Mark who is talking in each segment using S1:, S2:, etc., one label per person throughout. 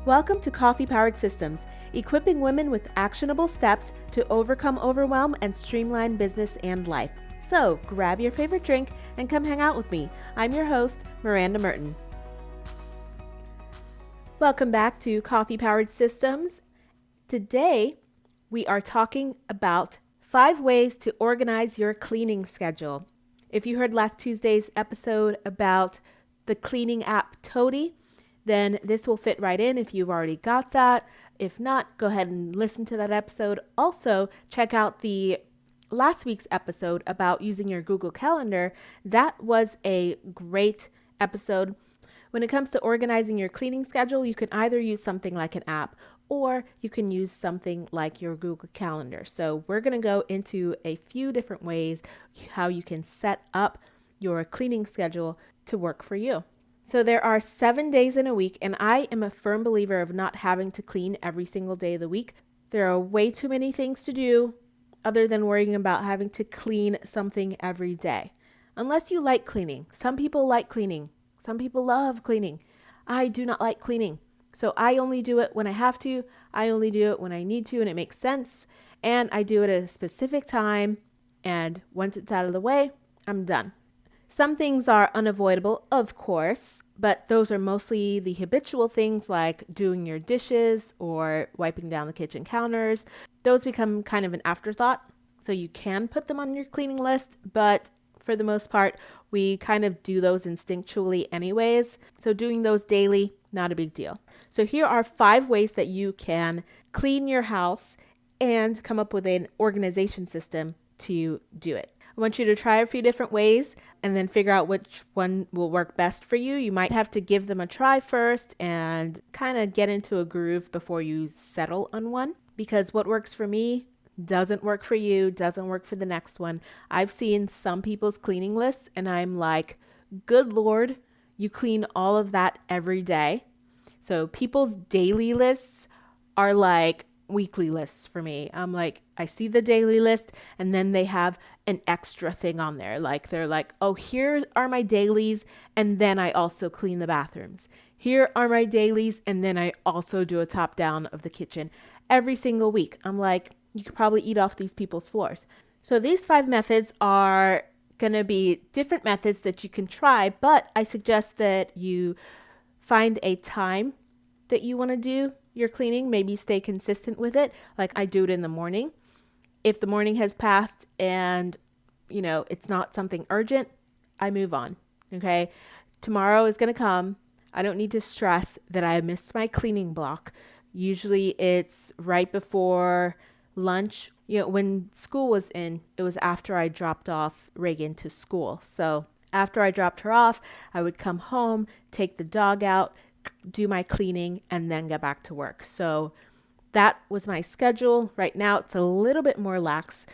S1: Welcome to Coffee Powered Systems, equipping women with actionable steps to overcome overwhelm and streamline business and life. So grab your favorite drink and come hang out with me. I'm your host, Miranda Merton. Welcome back to Coffee Powered Systems. Today, we are talking about 5 ways to organize your cleaning schedule. If you heard last Tuesday's episode about the cleaning app Tody, then this will fit right in if you've already got that. If not, go ahead and listen to that episode. Also, check out the last week's episode about using your Google Calendar. That was a great episode. When it comes to organizing your cleaning schedule, you can either use something like an app or you can use something like your Google Calendar. So we're going to go into a few different ways how you can set up your cleaning schedule to work for you. So there are 7 days in a week, and I am a firm believer of not having to clean every single day of the week. There are way too many things to do other than worrying about having to clean something every day. Unless you like cleaning. Some people like cleaning. Some people love cleaning. I do not like cleaning. So I only do it when I have to. I only do it when I need to and it makes sense. And I do it at a specific time. And once it's out of the way, I'm done. Some things are unavoidable, of course, but those are mostly the habitual things like doing your dishes or wiping down the kitchen counters. Those become kind of an afterthought, so you can put them on your cleaning list, but for the most part, we kind of do those instinctually anyways. So doing those daily, not a big deal. So here are 5 ways that you can clean your house and come up with an organization system to do it. I want you to try a few different ways and then figure out which one will work best for you. You might have to give them a try first and kind of get into a groove before you settle on one, because what works for me doesn't work for you, doesn't work for the next one. I've seen some people's cleaning lists and I'm like, good Lord, you clean all of that every day. So people's daily lists are like weekly lists for me. I'm like, I see the daily list and then they have an extra thing on there. Like they're like, oh, here are my dailies and then I also clean the bathrooms. Here are my dailies and then I also do a top down of the kitchen every single week. I'm like, you could probably eat off these people's floors. So these 5 methods are going to be different methods that you can try, but I suggest that you find a time that you want to do your cleaning, maybe stay consistent with it. Like I do it in the morning. If the morning has passed and, it's not something urgent, I move on. Okay. Tomorrow is going to come. I don't need to stress that I missed my cleaning block. Usually it's right before lunch. When school was in, it was after I dropped off Reagan to school. So after I dropped her off, I would come home, take the dog out, do my cleaning, and then get back to work. So that was my schedule. Right now, it's a little bit more lax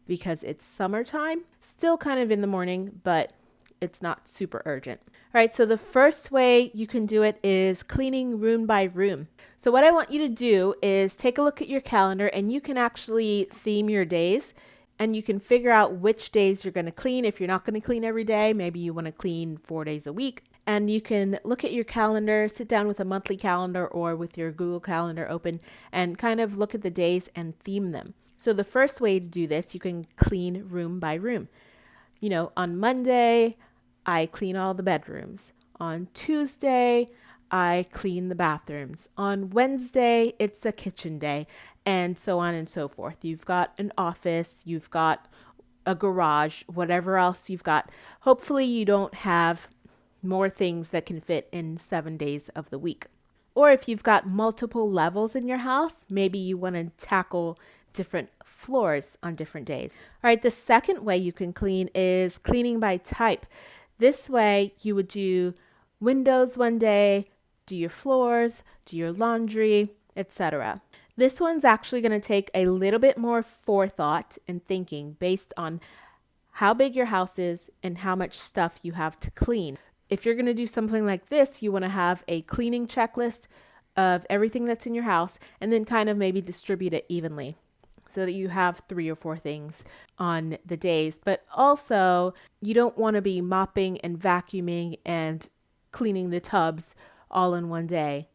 S1: because it's summertime. Still kind of in the morning, but it's not super urgent. All right, so the first way you can do it is cleaning room by room. So what I want you to do is take a look at your calendar and you can actually theme your days and you can figure out which days you're going to clean. If you're not going to clean every day, maybe you want to clean 4 days a week. And you can look at your calendar, sit down with a monthly calendar or with your Google Calendar open and kind of look at the days and theme them. So the first way to do this, you can clean room by room. On Monday, I clean all the bedrooms. On Tuesday, I clean the bathrooms. On Wednesday, it's a kitchen day, and so on and so forth. You've got an office, you've got a garage, whatever else you've got. Hopefully you don't have more things that can fit in 7 days of the week. Or if you've got multiple levels in your house, maybe you want to tackle different floors on different days. All right, the second way you can clean is cleaning by type. This way you would do windows one day, do your floors, do your laundry, etc. This one's actually going to take a little bit more forethought and thinking based on how big your house is and how much stuff you have to clean. If you're going to do something like this, you want to have a cleaning checklist of everything that's in your house and then kind of maybe distribute it evenly so that you have 3 or 4 things on the days. But also, you don't want to be mopping and vacuuming and cleaning the tubs all in one day.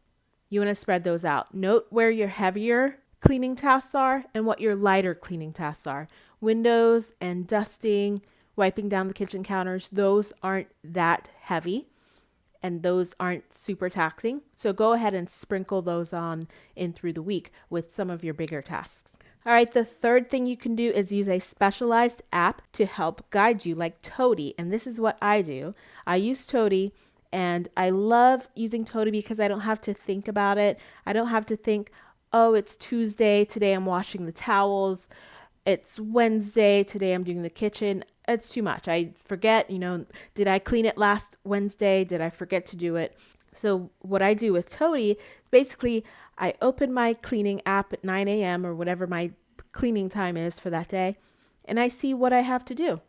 S1: You want to spread those out. Note where your heavier cleaning tasks are and what your lighter cleaning tasks are. Windows and dusting, wiping down the kitchen counters, those aren't that heavy and those aren't super taxing. So go ahead and sprinkle those on in through the week with some of your bigger tasks. All right, the third thing you can do is use a specialized app to help guide you, like Tody. And this is what I do. I use Tody, and I love using Tody because I don't have to think about it. I don't have to think, oh, it's Tuesday, today I'm washing the towels. It's Wednesday, today I'm doing the kitchen. It's too much. I forget, did I clean it last Wednesday? Did I forget to do it? So what I do with Tody is basically I open my cleaning app at 9 a.m. or whatever my cleaning time is for that day, and I see what I have to do.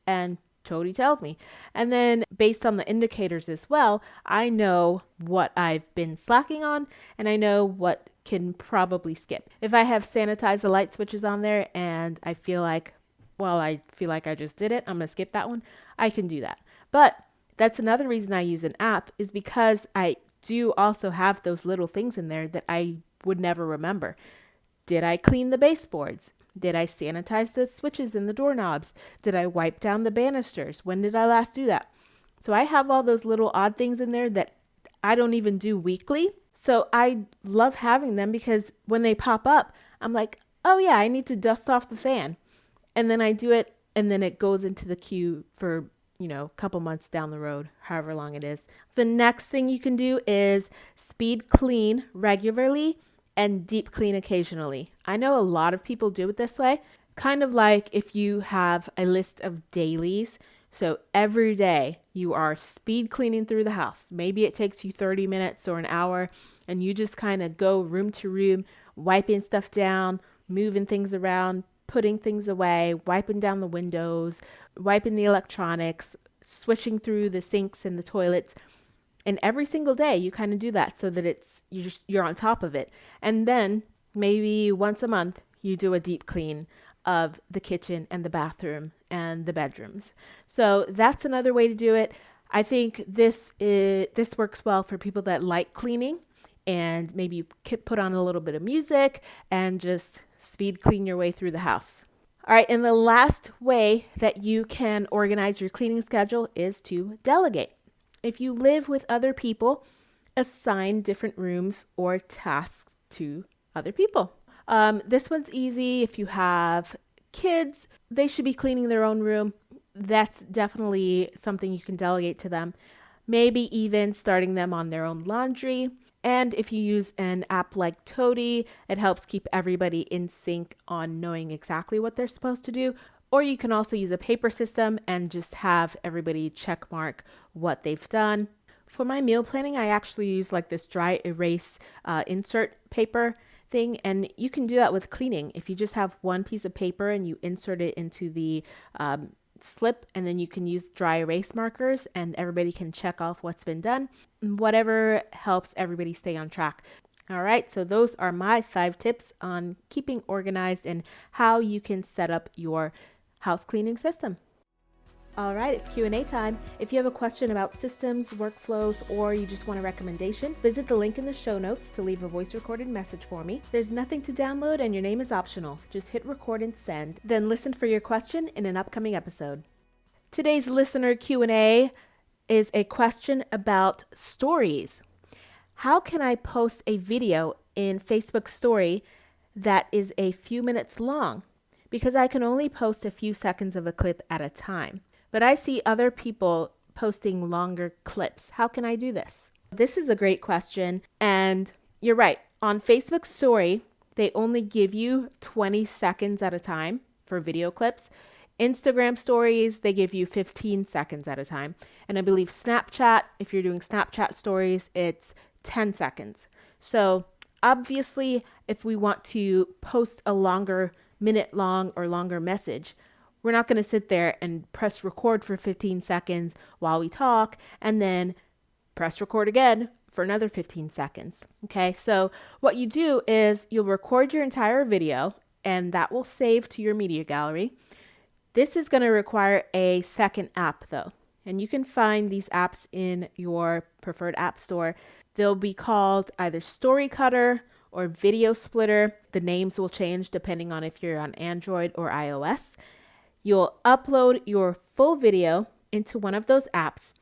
S1: And Tody tells me. And then based on the indicators as well, I know what I've been slacking on, and I know what can probably skip. If I have sanitize the light switches on there and I feel like I just did it, I'm going to skip that one, I can do that. But that's another reason I use an app, is because I do also have those little things in there that I would never remember. Did I clean the baseboards? Did I sanitize the switches and the doorknobs? Did I wipe down the banisters? When did I last do that? So I have all those little odd things in there that I don't even do weekly. So I love having them because when they pop up, I'm like, oh yeah, I need to dust off the fan. And then I do it, and then it goes into the queue for, a couple months down the road, however long it is. The next thing you can do is speed clean regularly and deep clean occasionally. I know a lot of people do it this way, kind of like if you have a list of dailies. So every day you are speed cleaning through the house. Maybe it takes you 30 minutes or an hour, and you just kind of go room to room, wiping stuff down, moving things around, putting things away, wiping down the windows, wiping the electronics, switching through the sinks and the toilets. And every single day you kind of do that so that you're on top of it. And then maybe once a month you do a deep clean of the kitchen and the bathroom and the bedrooms. So that's another way to do it. I think this works well for people that like cleaning, and maybe you put on a little bit of music and just speed clean your way through the house. All right, and the last way that you can organize your cleaning schedule is to delegate. If you live with other people, assign different rooms or tasks to other people. This one's easy. If you have kids, they should be cleaning their own room. That's definitely something you can delegate to them. Maybe even starting them on their own laundry. And if you use an app like Tody, it helps keep everybody in sync on knowing exactly what they're supposed to do. Or you can also use a paper system and just have everybody check mark what they've done. For my meal planning, I actually use like this dry erase insert paper thing. And you can do that with cleaning. If you just have one piece of paper and you insert it into the slip, and then you can use dry erase markers and everybody can check off what's been done. Whatever helps everybody stay on track. All right, so those are my 5 tips on keeping organized and how you can set up your house cleaning system. All right, it's Q&A time. If you have a question about systems, workflows, or you just want a recommendation, visit the link in the show notes to leave a voice recorded message for me. There's nothing to download and your name is optional. Just hit record and send, then listen for your question in an upcoming episode. Today's listener Q&A is a question about stories. How can I post a video in Facebook story that is a few minutes long? Because I can only post a few seconds of a clip at a time. But I see other people posting longer clips. How can I do this? This is a great question. And you're right. On Facebook story, they only give you 20 seconds at a time for video clips. Instagram stories, they give you 15 seconds at a time. And I believe Snapchat, if you're doing Snapchat stories, it's 10 seconds. So obviously, if we want to post a longer minute long or longer message, we're not going to sit there and press record for 15 seconds while we talk and then press record again for another 15 seconds. Okay, so what you do is you'll record your entire video and that will save to your media gallery. This is going to require a second app though, and you can find these apps in your preferred app store. They'll be called either Story Cutter or Video Splitter. The names will change depending on if you're on Android or iOS. You'll upload your full video into one of those apps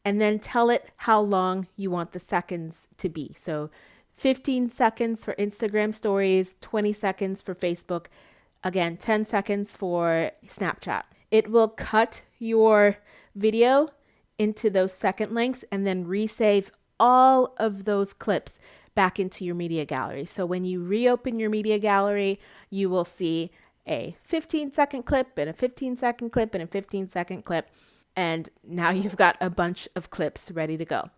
S1: and then tell it how long you want the seconds to be. So 15 seconds for Instagram stories, 20 seconds for Facebook, again, 10 seconds for Snapchat. It will cut your video into those second lengths and then resave all of those clips back into your media gallery. So when you reopen your media gallery, you will see a 15-second clip and a 15-second clip and a 15-second clip. And now you've got a bunch of clips ready to go.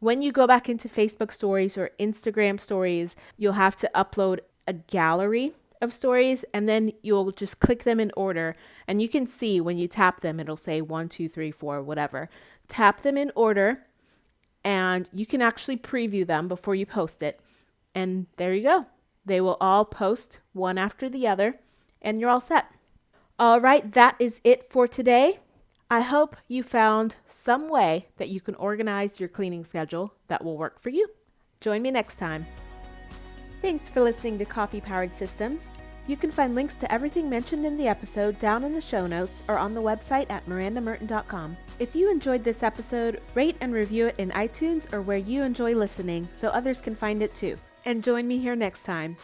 S1: When you go back into Facebook stories or Instagram stories, you'll have to upload a gallery of stories, and then you'll just click them in order. And you can see when you tap them, it'll say 1, 2, 3, 4, whatever. Tap them in order, and you can actually preview them before you post it. And there you go. They will all post one after the other, and you're all set. All right, that is it for today. I hope you found some way that you can organize your cleaning schedule that will work for you. Join me next time. Thanks for listening to Coffee Powered Systems. You can find links to everything mentioned in the episode down in the show notes or on the website at mirandamerton.com. If you enjoyed this episode, rate and review it in iTunes or where you enjoy listening so others can find it too. And join me here next time.